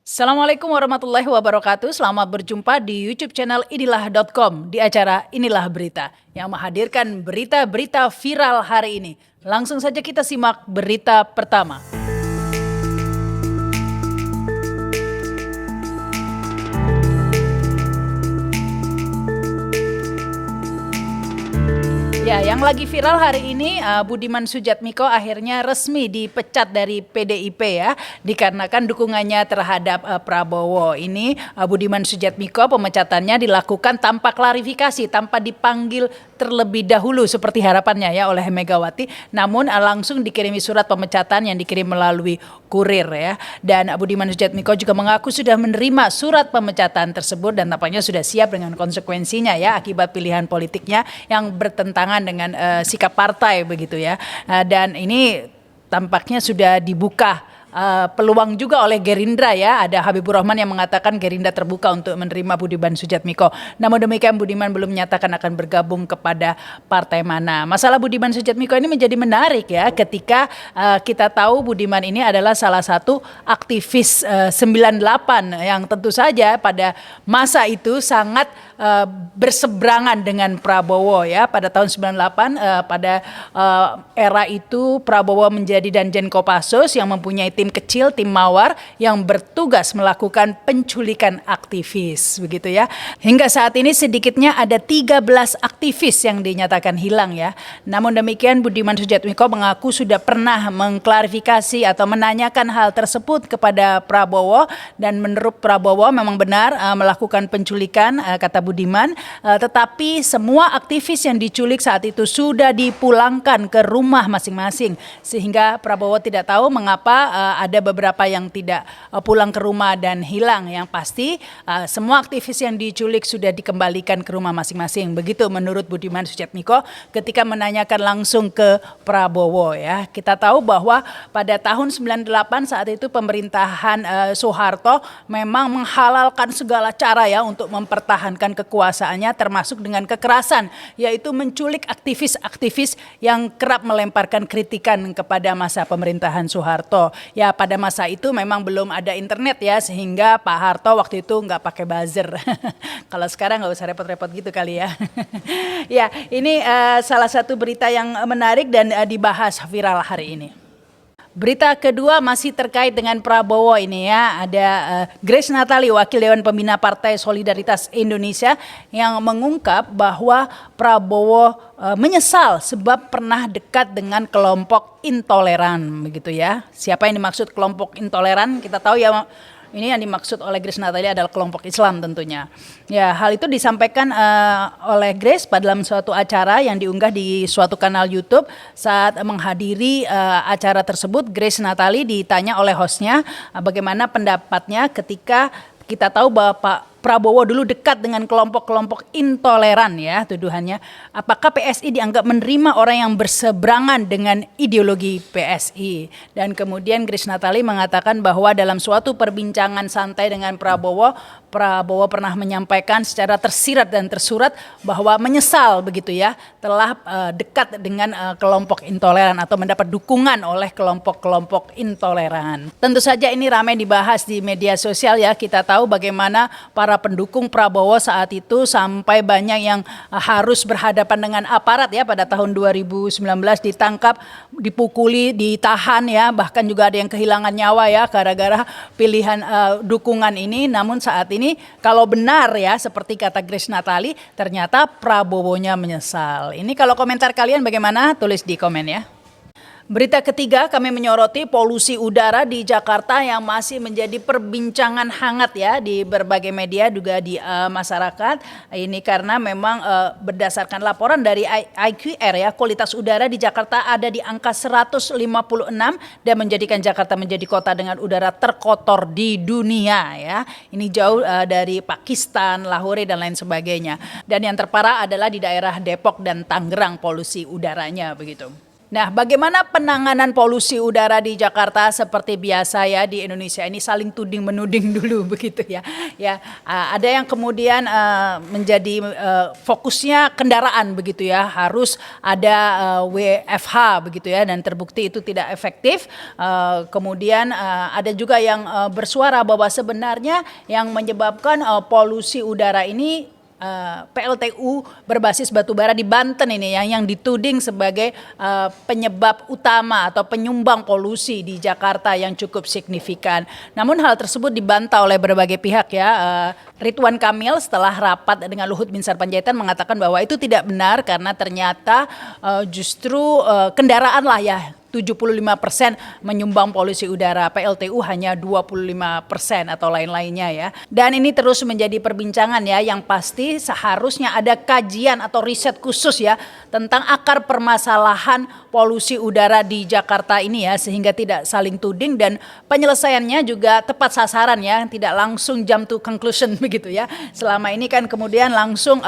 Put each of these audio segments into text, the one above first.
Assalamualaikum warahmatullahi wabarakatuh. Selamat berjumpa di YouTube channel inilah.com di acara Inilah Berita yang menghadirkan berita-berita viral hari ini. Langsung saja kita simak berita pertama. Ya, yang lagi viral hari ini Budiman Sujatmiko akhirnya resmi dipecat dari PDIP ya, dikarenakan dukungannya terhadap Prabowo. Ini Budiman Sujatmiko pemecatannya dilakukan tanpa klarifikasi, tanpa dipanggil terlebih dahulu seperti harapannya ya oleh Megawati, namun langsung dikirimi surat pemecatan yang dikirim melalui kurir ya. Dan Budiman Sujatmiko juga mengaku sudah menerima surat pemecatan tersebut dan tampaknya sudah siap dengan konsekuensinya ya akibat pilihan politiknya yang bertentangan dengan sikap partai begitu ya. Dan ini tampaknya sudah dibuka peluang juga oleh Gerindra ya. Ada Habibur Rahman yang mengatakan Gerindra terbuka untuk menerima Budiman Sujatmiko. Namun demikian Budiman belum menyatakan akan bergabung kepada partai mana. Masalah Budiman Sujatmiko ini menjadi menarik ya ketika kita tahu Budiman ini adalah salah satu aktivis 98 yang tentu saja pada masa itu sangat berseberangan dengan Prabowo ya. Pada tahun 98 pada era itu Prabowo menjadi Danjen Kopassus yang mempunyai tim kecil, tim mawar yang bertugas melakukan penculikan aktivis begitu ya. Hingga saat ini sedikitnya ada 13 aktivis yang dinyatakan hilang ya. Namun demikian Budiman Sujatmiko mengaku sudah pernah mengklarifikasi atau menanyakan hal tersebut kepada Prabowo dan menurut Prabowo memang benar melakukan penculikan kata Budiman, tetapi semua aktivis yang diculik saat itu sudah dipulangkan ke rumah masing-masing sehingga Prabowo tidak tahu mengapa ada beberapa yang tidak pulang ke rumah dan hilang. Yang pasti semua aktivis yang diculik sudah dikembalikan ke rumah masing-masing. Begitu menurut Budiman Sujatmiko ketika menanyakan langsung ke Prabowo ya. Kita tahu bahwa pada tahun 98 saat itu pemerintahan Soeharto memang menghalalkan segala cara ya untuk mempertahankan kekuasaannya termasuk dengan kekerasan, yaitu menculik aktivis-aktivis yang kerap melemparkan kritikan kepada masa pemerintahan Soeharto. Ya pada masa itu memang belum ada internet ya sehingga Pak Harto waktu itu nggak pakai buzzer. Kalau sekarang nggak usah repot-repot gitu kali ya. Ya ini salah satu berita yang menarik dan dibahas viral hari ini. Berita kedua masih terkait dengan Prabowo ini ya. Ada Grace Natali, Wakil Dewan Pembina Partai Solidaritas Indonesia yang mengungkap bahwa Prabowo menyesal sebab pernah dekat dengan kelompok intoleran begitu ya. Siapa yang dimaksud kelompok intoleran? Kita tahu ya. Ini yang dimaksud oleh Grace Natali adalah kelompok Islam tentunya. Ya, hal itu disampaikan oleh Grace pada dalam suatu acara yang diunggah di suatu kanal YouTube. Saat menghadiri acara tersebut, Grace Natali ditanya oleh hostnya bagaimana pendapatnya ketika kita tahu bahwa Pak Prabowo dulu dekat dengan kelompok-kelompok intoleran ya tuduhannya. Apakah PSI dianggap menerima orang yang berseberangan dengan ideologi PSI? Dan kemudian Grace Natali mengatakan bahwa dalam suatu perbincangan santai dengan Prabowo pernah menyampaikan secara tersirat dan tersurat bahwa menyesal begitu ya telah dekat dengan kelompok intoleran atau mendapat dukungan oleh kelompok-kelompok intoleran. Tentu saja ini ramai dibahas di media sosial ya. Kita tahu bagaimana para pendukung Prabowo saat itu sampai banyak yang harus berhadapan dengan aparat ya pada tahun 2019 ditangkap, dipukuli, ditahan ya, bahkan juga ada yang kehilangan nyawa ya gara-gara pilihan dukungan ini. Namun saat ini kalau benar ya seperti kata Grace Natali ternyata Prabowo-nya menyesal. Ini kalau komentar kalian bagaimana? Tulis di komen ya. Berita ketiga kami menyoroti polusi udara di Jakarta yang masih menjadi perbincangan hangat ya di berbagai media juga di masyarakat. Ini karena memang berdasarkan laporan dari IQR ya kualitas udara di Jakarta ada di angka 156 dan menjadikan Jakarta menjadi kota dengan udara terkotor di dunia ya. Ini jauh dari Pakistan, Lahore dan lain sebagainya. Dan yang terparah adalah di daerah Depok dan Tangerang polusi udaranya begitu. Nah, bagaimana penanganan polusi udara di Jakarta seperti biasa ya di Indonesia ini saling tuding menuding dulu begitu ya. Ya, ada yang kemudian menjadi fokusnya kendaraan begitu ya, harus ada WFH begitu ya dan terbukti itu tidak efektif. Kemudian ada juga yang bersuara bahwa sebenarnya yang menyebabkan polusi udara ini PLTU berbasis batubara di Banten ini yang dituding sebagai penyebab utama atau penyumbang polusi di Jakarta yang cukup signifikan. Namun hal tersebut dibantah oleh berbagai pihak ya. Ridwan Kamil setelah rapat dengan Luhut Binsar Panjaitan mengatakan bahwa itu tidak benar karena ternyata justru kendaraan lah ya 75% menyumbang polusi udara, PLTU hanya 25% atau lain-lainnya ya. Dan ini terus menjadi perbincangan ya, yang pasti seharusnya ada kajian atau riset khusus ya tentang akar permasalahan polusi udara di Jakarta ini ya, sehingga tidak saling tuding dan penyelesaiannya juga tepat sasaran ya, tidak langsung jump to conclusion begitu ya. Selama ini kan kemudian langsung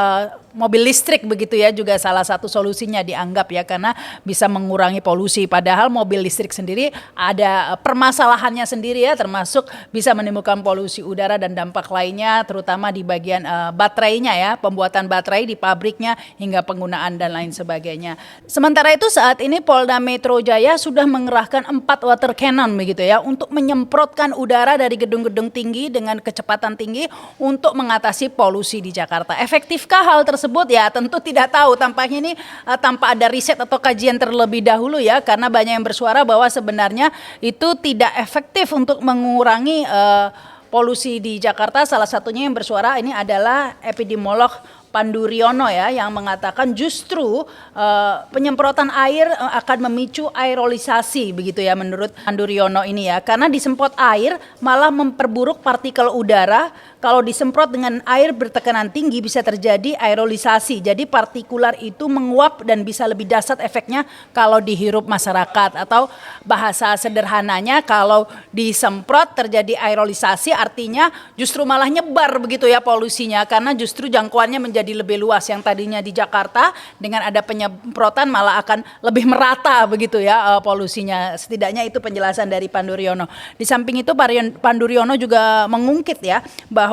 mobil listrik begitu ya juga salah satu solusinya dianggap ya karena bisa mengurangi polusi. Padahal mobil listrik sendiri ada permasalahannya sendiri ya, termasuk bisa menimbulkan polusi udara dan dampak lainnya terutama di bagian baterainya ya, pembuatan baterai di pabriknya hingga penggunaan dan lain sebagainya. Sementara itu saat ini Polda Metro Jaya sudah mengerahkan 4 water cannon begitu ya untuk menyemprotkan udara dari gedung-gedung tinggi dengan kecepatan tinggi untuk mengatasi polusi di Jakarta. Efektifkah hal tersebut? Ya tentu tidak tahu, tampaknya ini tanpa ada riset atau kajian terlebih dahulu ya, karena banyak yang bersuara bahwa sebenarnya itu tidak efektif untuk mengurangi polusi di Jakarta. Salah satunya yang bersuara ini adalah epidemiolog Pandu Riono ya, yang mengatakan justru penyemprotan air akan memicu aerolisasi begitu ya menurut Pandu Riono ini ya, karena disemprot air malah memperburuk partikel udara. Kalau disemprot dengan air bertekanan tinggi bisa terjadi aerolisasi, jadi partikular itu menguap dan bisa lebih dahsyat efeknya kalau dihirup masyarakat. Atau bahasa sederhananya kalau disemprot terjadi aerolisasi artinya justru malah nyebar begitu ya polusinya, karena justru jangkauannya menjadi lebih luas. Yang tadinya di Jakarta dengan ada penyemprotan malah akan lebih merata begitu ya polusinya. Setidaknya itu penjelasan dari Pandu Riono. Di samping itu Pandu Riono juga mengungkit ya bahwa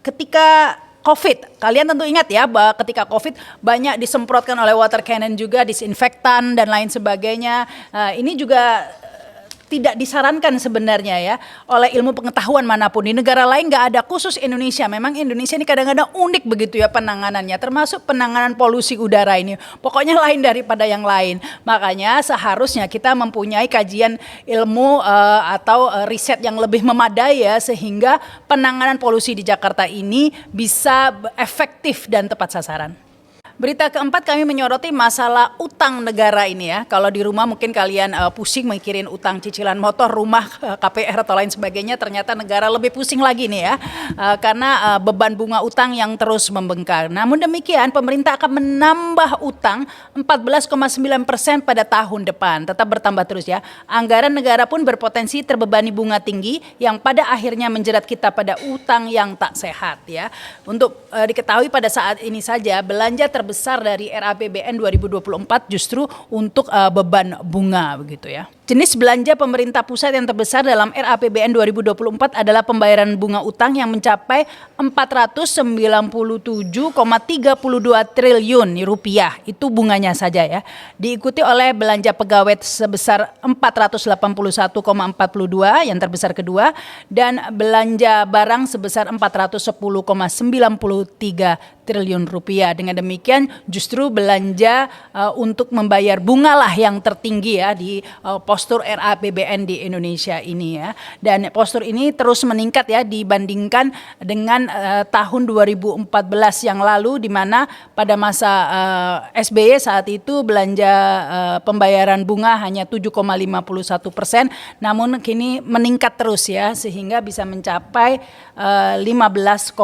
ketika COVID, kalian tentu ingat ya bahwa ketika COVID banyak disemprotkan oleh water cannon juga, disinfektan dan lain sebagainya. Ini juga tidak disarankan sebenarnya ya oleh ilmu pengetahuan manapun. Di negara lain nggak ada, khusus Indonesia. Memang Indonesia ini kadang-kadang unik begitu ya penanganannya, termasuk penanganan polusi udara ini. Pokoknya lain daripada yang lain. Makanya seharusnya kita mempunyai kajian ilmu atau riset yang lebih memadai ya, sehingga penanganan polusi di Jakarta ini bisa efektif dan tepat sasaran. Berita keempat, kami menyoroti masalah utang negara ini ya. Kalau di rumah mungkin kalian pusing mikirin utang cicilan motor, rumah, KPR atau lain sebagainya. Ternyata negara lebih pusing lagi nih ya. Karena beban bunga utang yang terus membengkak. Namun demikian pemerintah akan menambah utang 14,9% pada tahun depan. Tetap bertambah terus ya. Anggaran negara pun berpotensi terbebani bunga tinggi yang pada akhirnya menjerat kita pada utang yang tak sehat ya. Untuk diketahui pada saat ini saja belanja terbesar dari RAPBN 2024 justru untuk beban bunga begitu ya. Jenis belanja pemerintah pusat yang terbesar dalam RAPBN 2024 adalah pembayaran bunga utang yang mencapai 497,32 triliun rupiah. Itu bunganya saja ya. Diikuti oleh belanja pegawai sebesar 481,42 yang terbesar kedua, dan belanja barang sebesar 410,93 triliun rupiah. Dengan demikian justru belanja untuk membayar bunga lah yang tertinggi ya di postur RAPBN di Indonesia ini ya. Dan postur ini terus meningkat ya dibandingkan dengan tahun 2014 yang lalu, di mana pada masa SBY saat itu belanja pembayaran bunga hanya 7,51%, namun kini meningkat terus ya sehingga bisa mencapai 15,5%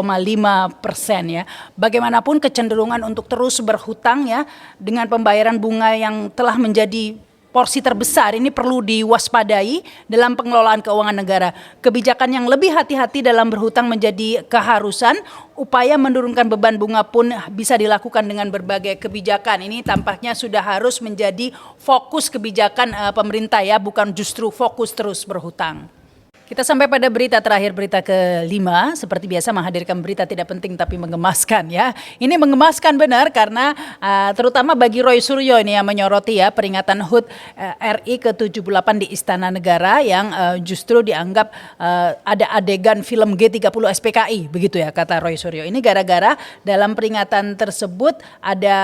ya. Bagaimanapun kecenderungan untuk terus berhutang ya dengan pembayaran bunga yang telah menjadi porsi terbesar ini perlu diwaspadai dalam pengelolaan keuangan negara. Kebijakan yang lebih hati-hati dalam berhutang menjadi keharusan. Upaya menurunkan beban bunga pun bisa dilakukan dengan berbagai kebijakan. Ini tampaknya sudah harus menjadi fokus kebijakan pemerintah ya, bukan justru fokus terus berhutang. Kita sampai pada berita terakhir, berita kelima. Seperti biasa menghadirkan berita tidak penting tapi mengemaskan ya. Ini mengemaskan benar karena terutama bagi Roy Suryo ini yang menyoroti ya peringatan HUT RI ke-78 di Istana Negara yang justru dianggap ada adegan film G30 SPKI begitu ya kata Roy Suryo. Ini gara-gara dalam peringatan tersebut ada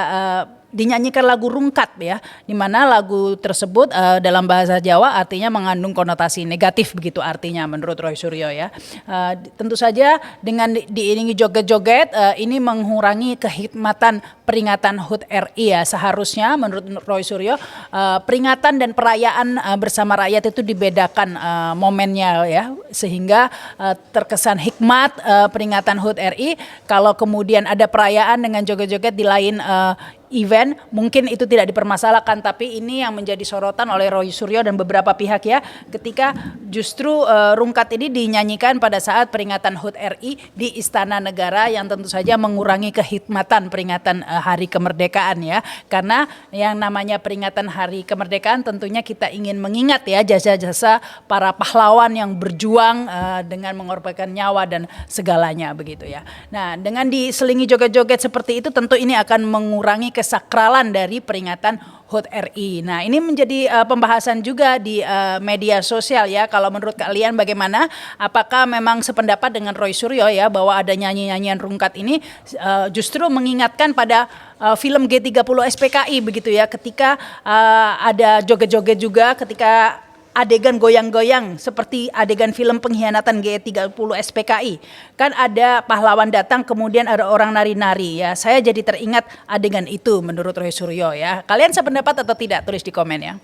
dinyanyikan lagu rungkat ya, di mana lagu tersebut dalam bahasa Jawa artinya mengandung konotasi negatif begitu artinya menurut Roy Suryo ya. Tentu saja dengan diiringi joget-joget ini mengurangi kehikmatan peringatan HUT RI ya. Seharusnya menurut Roy Suryo peringatan dan perayaan bersama rakyat itu dibedakan momennya ya, sehingga terkesan hikmat peringatan HUT RI kalau kemudian ada perayaan dengan joget-joget di lain event mungkin itu tidak dipermasalahkan, tapi ini yang menjadi sorotan oleh Roy Suryo dan beberapa pihak ya, ketika justru rungkat ini dinyanyikan pada saat peringatan HUT RI di Istana Negara yang tentu saja mengurangi kehikmatan peringatan Hari Kemerdekaan ya, karena yang namanya peringatan Hari Kemerdekaan tentunya kita ingin mengingat ya jasa-jasa para pahlawan yang berjuang dengan mengorbankan nyawa dan segalanya begitu ya. Nah, dengan diselingi joget-joget seperti itu tentu ini akan mengurangi kesakralan dari peringatan HUT RI. Nah, ini menjadi pembahasan juga di media sosial ya. Kalau menurut kalian bagaimana? Apakah memang sependapat dengan Roy Suryo ya bahwa ada nyanyi-nyanyian rungkat ini justru mengingatkan pada film G30 SPKI begitu ya, ketika ada joget-joget juga, ketika adegan goyang-goyang seperti adegan film pengkhianatan G30 SPKI. Kan ada pahlawan datang kemudian ada orang nari-nari ya. Saya jadi teringat adegan itu menurut Roy Suryo ya. Kalian sependapat atau tidak? Tulis di komen ya.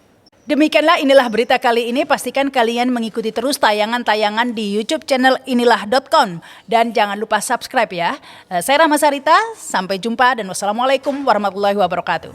Demikianlah inilah berita kali ini. Pastikan kalian mengikuti terus tayangan-tayangan di YouTube channel inilah.com. Dan jangan lupa subscribe ya. Saya Rahma Sarita, sampai jumpa dan wassalamualaikum warahmatullahi wabarakatuh.